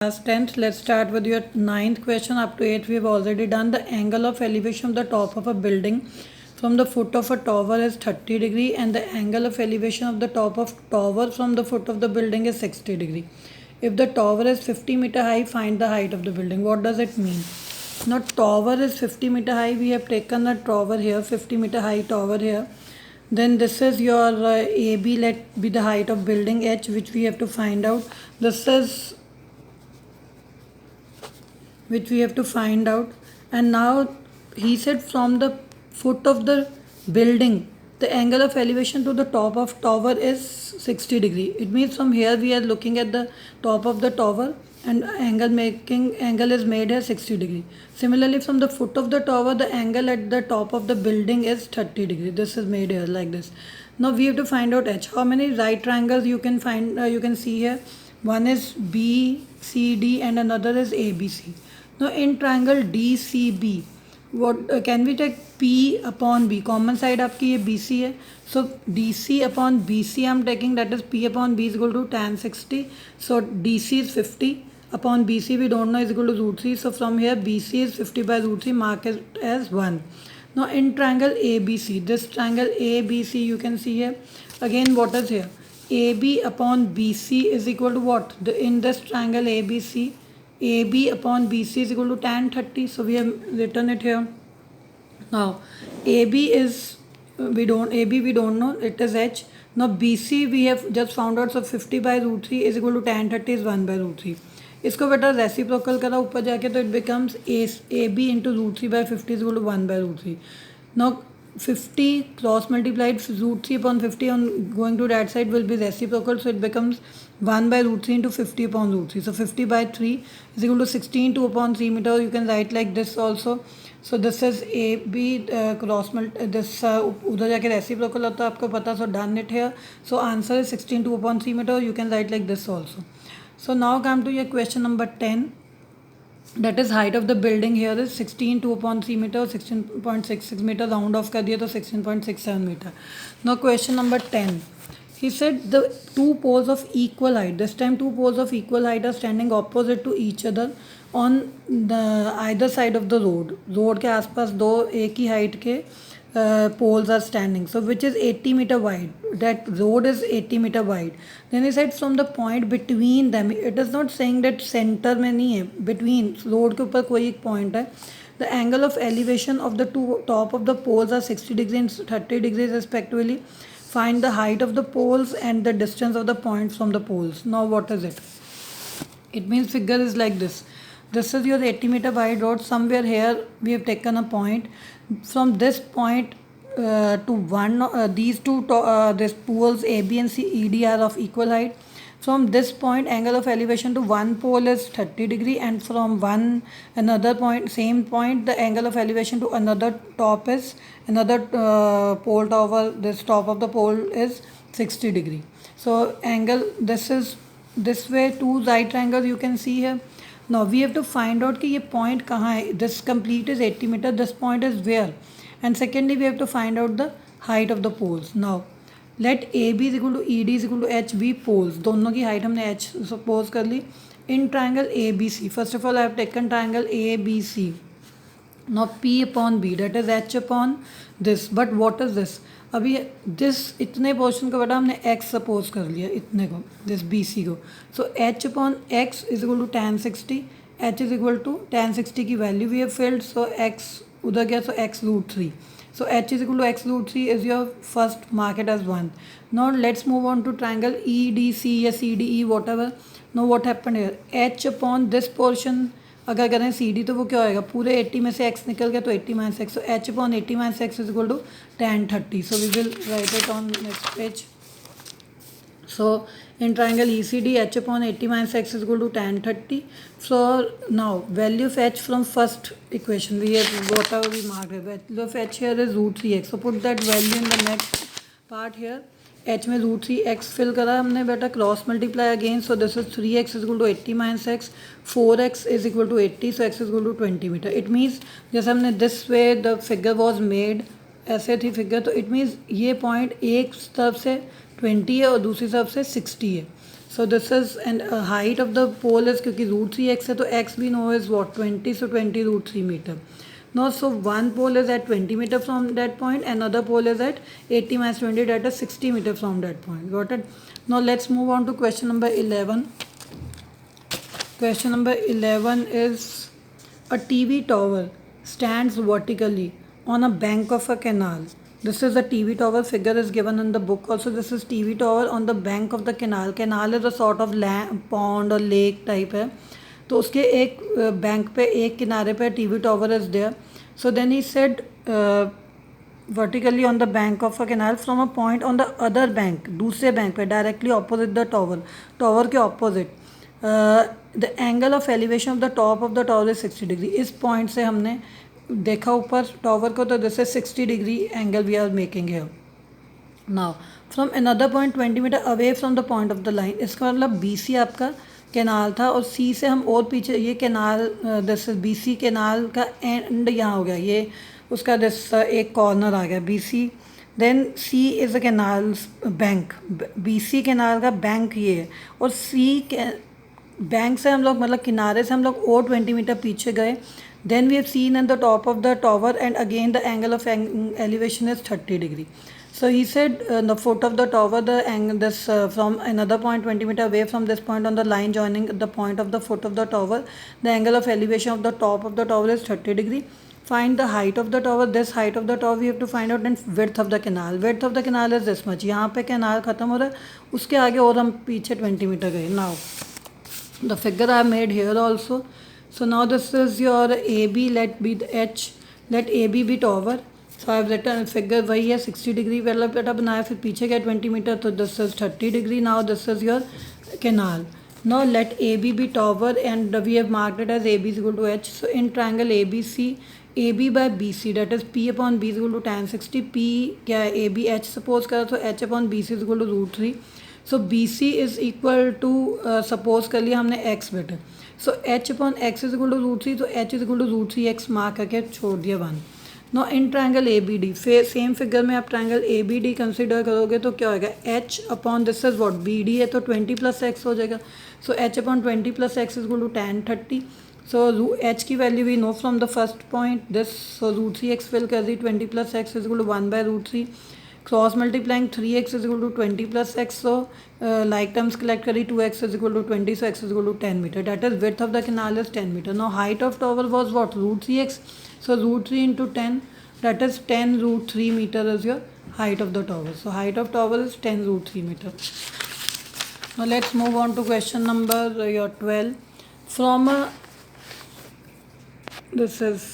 Class 10th, let's start with your 9th question. Up to 8th we have already done. The angle of elevation of the top of a building from the foot of a tower is 30 degree and the angle of elevation of the top of tower from the foot of the building is 60 degree. If the tower is 50-meter high, find the height of the building. What does it mean? Now tower is 50-meter high. We have taken a tower here, 50-meter high tower here. Then this is your AB, let be the height of building H, which we have to find out. This is which we have to find out. And now he said from the foot of the building the angle of elevation to the top of tower is 60 degree. It means from here we are looking at the top of the tower and angle is made here 60 degree. Similarly, from the foot of the tower the angle at the top of the building is 30 degree. This is made here like this. Now we have to find out H. How many right triangles you can find? You can see here one is BCD and another is ABC. Now in triangle DCB, what can we take P upon B? Common side आपकी ये BC है. So DC upon BC I'm taking, that is P upon B is equal to tan 60. So DC is 50 upon BC we don't know is equal to root 3. So from here BC is 50 by root 3, mark it as 1. Now in triangle ABC, this triangle ABC you can see here. Again what is here? AB upon BC is equal to what? In this triangle ABC, AB upon BC is equal to tan 30. So we have written it here. Now AB we don't know, it is H. Now BC we have just found out. So 50 by root 3 is equal to tan 30 is 1 by root 3. इसको बेटा reciprocal करा ऊपर जाके तो it becomes AB into root 3 by 50 is equal to 1 by root 3. Now 50 cross multiplied root 3 upon 50 on going to that side will be reciprocal, so it becomes 1 by root 3 into 50 upon root 3. So 50 by 3 is equal to 16 2 upon 3 meter. You can write like this also. So this is AB cross this उधर जाके reciprocal होता है आपको पता. So done it here. So answer is 16 2 upon 3 meter. You can write like this also. So now come to your question number 10. That is height of the building here is 16 2 upon 3 meter, 16.66 meter. Round off कर दिया तो 16.67 meter. Now question number 10. He said the two poles of equal height. This time two poles of equal height are standing opposite to each other on the either side of the road. Road के आसपास दो एक ही height के poles are standing. So which is 80 meter wide. That road is 80 meter wide. Then he said from the point between them. It is not saying that center में नहीं है. Between road के ऊपर कोई एक point है. The angle of elevation of the two top of the poles are 60 degrees and 30 degrees respectively. Find the height of the poles and the distance of the points from the poles. Now what is it? It means figure is like this. This is your 80 meter wide road. Somewhere here we have taken a point. From this point to one, these two this poles AB and ED are of equal height. From this point angle of elevation to one pole is 30 degree and from another point, same point, the angle of elevation to another top is another pole tower, this top of the pole is 60 degree. So angle, this is this way, two right triangles you can see here. Now we have to find out कि ये point कहाँ है. This complete is 80 meter. This point is where? And secondly we have to find out the height of the poles. Now let AB is equal to ED is equal to H be poles. दोनों की height हमने H suppose कर ली. In triangle ABC, first of all I have taken triangle ABC. Now P upon B, that is H upon this. But what is this? अभी this इतने portion को बेटा हमने x suppose कर लिया, इतने को, this BC को. So h upon x is equal to tan 60. h is equal to tan 60 की value we have filled. So x उधर गया, so x root 3. So h is equal to x root 3 is your first, mark it as 1. Now let's move on to triangle EDC या CDE whatever. Now what happened here? h upon this portion अगर करें CD तो वो क्या होएगा, पूरे 80 में से x निकल गया तो 80 minus x. So h upon 80 minus x is equal to tan 30. So we will write it on next page. So in triangle ECD h upon 80 minus x is equal to tan 30. So now value of h from first equation, we have whatever we marked here, value of h here is root 3x. So put that value in the next part here. h में root 3x fill करा हमने बेटा, cross multiply again. So this is 3x is equal to 80 minus x, 4x is equal to 80, so x is equal to 20 metre. It means जैसे हमने this way the figure was made, ऐसे थी figure, तो it means ये point एक तरफ से 20 है और दूसरी तरफ से 60 है. So this is, and height of the pole is, क्योंकि root 3x है तो x we know is what 20, so 20 root 3 meter. Now so one pole is at 20 meter from that point, another pole is at 80 minus 20, that is 60 meter from that point. Got it? Now let's move on to question number 11. Question number 11 is, a TV tower stands vertically on a bank of a canal. This is a TV tower, figure is given in the book also. This is TV tower on the bank of the canal. Canal is a sort of pond or lake type है, तो उसके एक bank पे एक किनारे पे TV tower is there. So then he said vertically on the bank of a canal from a point on the other bank, दूसरे bank पे directly opposite the tower, tower के opposite. The angle of elevation of the top of the tower is 60 degree. इस point से हमने देखा ऊपर टावर को, तो this is 60 degree angle we are making here. Now from another point 20 metre away from the point of the line. इसका मतलब BC आपका कैनाल था और C से हम और पीछे, ये कैनाल दिस BC कैनाल का एंड यहाँ हो गया, ये उसका दिस एक कॉर्नर आ गया BC. Then C is a canal bank, BC canal का बैंक ये है, और C बैंक से हम लोग मतलब किनारे से हम लोग और 20 मीटर पीछे गए. Then we have seen at the top of the tower and again the angle of elevation is 30 degree. So he said the foot of the tower, the angle this from another point 20 meter away from this point on the line joining the point of the foot of the tower, the angle of elevation of the top of the tower is 30 degree. Find the height of the tower. This height of the tower we have to find out, and width of the canal. Width of the canal is this much. यहाँ पे canal खत्म हो रहा है, उसके आगे और हम पीछे 20 मीटर गए. Now the figure I have made here also. So now this is your AB, let be the H, let AB be tower. So I have written figure वही है 60 डिग्री वाला बेटा बनाया, फिर पीछे गया 20 मीटर, तो this is 30 degree. Now this is your canal. Now let AB be tower and we have marked it as AB is equal to H. So in triangle ABC, AB by BC, that is P upon B is equal to tan 60. P क्या है, AB H suppose करा तो H upon BC is equal to root 3. So BC is equal to suppose कर लिया हमने X बेटा. So H upon X is equal to root 3, तो H is equal to root 3X mark करके छोड़ दिया 1. No in triangle ABD, same figure में आप ट्राइंगल ABD कंसिडर करोगे तो क्या होगा, H upon this is what BD है तो 20 प्लस एक्स हो जाएगा. So H upon 20 plus x is equal to tan 30. So H की value we know from the first point this. So root 3x fill कर दी, 20 plus x is equal to 1 by root 3. Cross multiplying 3x is equal to 20 plus x. So like terms collect करी, 2x is equal to 20, so x is equal to 10 metre. That is width of the canal is 10 metre. Now height of tower was what, root 3x. So root 3 into 10, that is 10 root 3 meter is your height of the tower. So height of tower is 10 root 3 meter. Now let's move on to question number your 12. From a, this is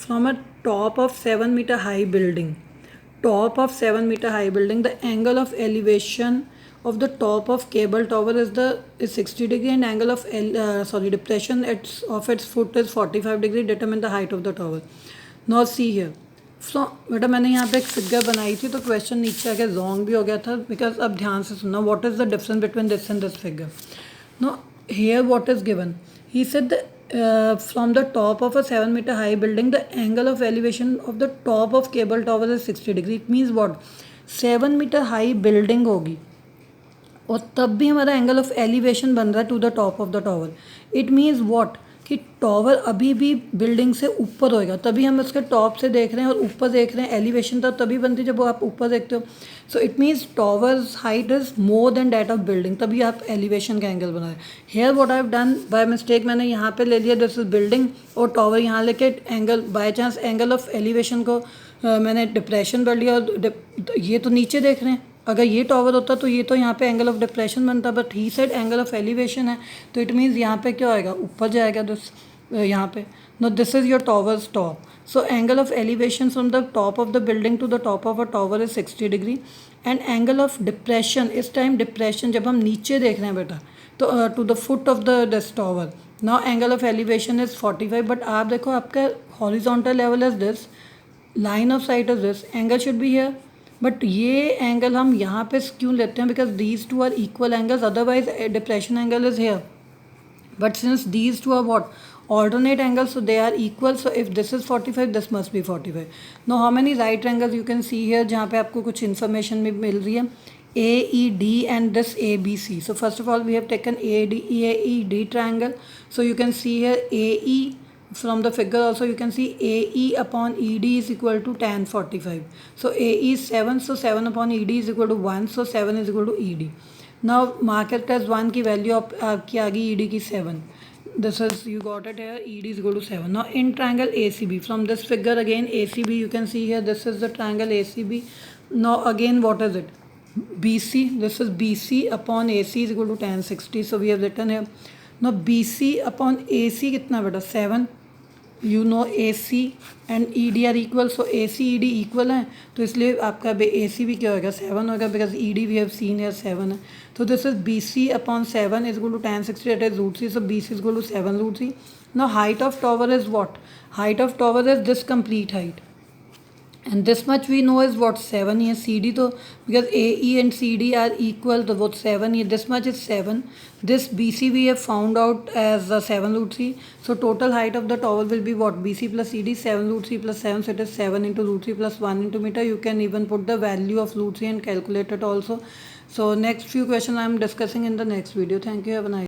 from a top of 7 meter high building, top of 7 meter high building, the angle of elevation of the top of cable tower is 60 degree, and angle of depression of its foot is 45 degree. Determine the height of the tower. Now see here. सो बेटा मैंने यहाँ पे एक figure बनाई थी तो question नीचे आके रॉन्ग भी हो गया था, बिकॉज अब ध्यान से सुनना, what is the difference between this and this figure. No here what is given, he said from the top of a 7 metre high building the angle of elevation of the top of cable tower is 60 degree. It means what, 7 metre high building होगी और तब भी हमारा angle of elevation बन रहा है to the top of the tower. It means what कि tower अभी भी बिल्डिंग से ऊपर होएगा, तभी हम उसके टॉप से देख रहे हैं और ऊपर देख रहे हैं. एलिवेशन तो तभी बनती है जब वो आप ऊपर देखते हो. So it means towers height is more than that of building, तभी आप एलिवेशन का एंगल बना रहे हैं. Here what I have done by mistake, मैंने यहाँ पे ले लिया दिस इज बिल्डिंग और टावर यहाँ लेके angle, by chance angle of elevation को मैंने डिप्रेशन कर लिया. और ये तो नीचे देख रहे हैं, अगर ये टावर होता तो ये तो यहाँ पे एंगल ऑफ डिप्रेशन बनता, but he side angle of elevation है, तो इट मीन्स यहाँ पे क्या आएगा, ऊपर जाएगा दिस यहाँ पे. No this is your towers top. So angle of elevation from the top of the building to the top of a tower is 60 degree. And angle of depression, इस time depression जब हम नीचे देख रहे हैं बेटा, तो to the foot of the this tower. Now angle of elevation is 45, but आप देखो आपका horizontal level is this, line of sight is this, angle should be here. But ये एंगल हम यहाँ पे क्यों लेते हैं, because these two are equal angles, otherwise depression angle is here. But since these two are what, alternate angles, so they are equal. So if this is 45, this must be 45. Now how many right angles you can see here, जहाँ पे आपको कुछ information भी मिल रही है. AED and this ABC. So first of all, we have taken AED triangle. So you can see here AE from the figure also you can see AE upon ED is equal to tan 45. So AE is 7, so 7 upon ED is equal to 1, so 7 is equal to ED. Now mark it as 1 की value आपकी आ गई ED की 7. This is you got it here, ED is equal to 7. Now in triangle ACB, from this figure again ACB you can see here, this is the triangle ACB. Now again what is it? BC, this is BC upon AC is equal to tan 60. So we have written here. Now BC upon AC कितना बेटा 7. You know AC and ED are equal, so AC ED equal है, तो इसलिए आपका AC भी क्या होगा 7 होगा, because ED we have seen here 7 है. So this is BC upon 7 is equal to tan 60, that is root 3. So BC is equal to 7 root 3. Now height of tower is what? Height of tower is this complete height. And this much we know is what 7 here CD, तो because AE and CD are equal, तो what 7 here, this much is 7. This BC we have found out as 7 root 3. So total height of the tower will be what? BC plus CD 7 root 3 plus 7, so it is 7 into root 3 plus 1 into meter. You can even put the value of root 3 and calculate it also. So next few questions I am discussing in the next video. Thank you. Have a nice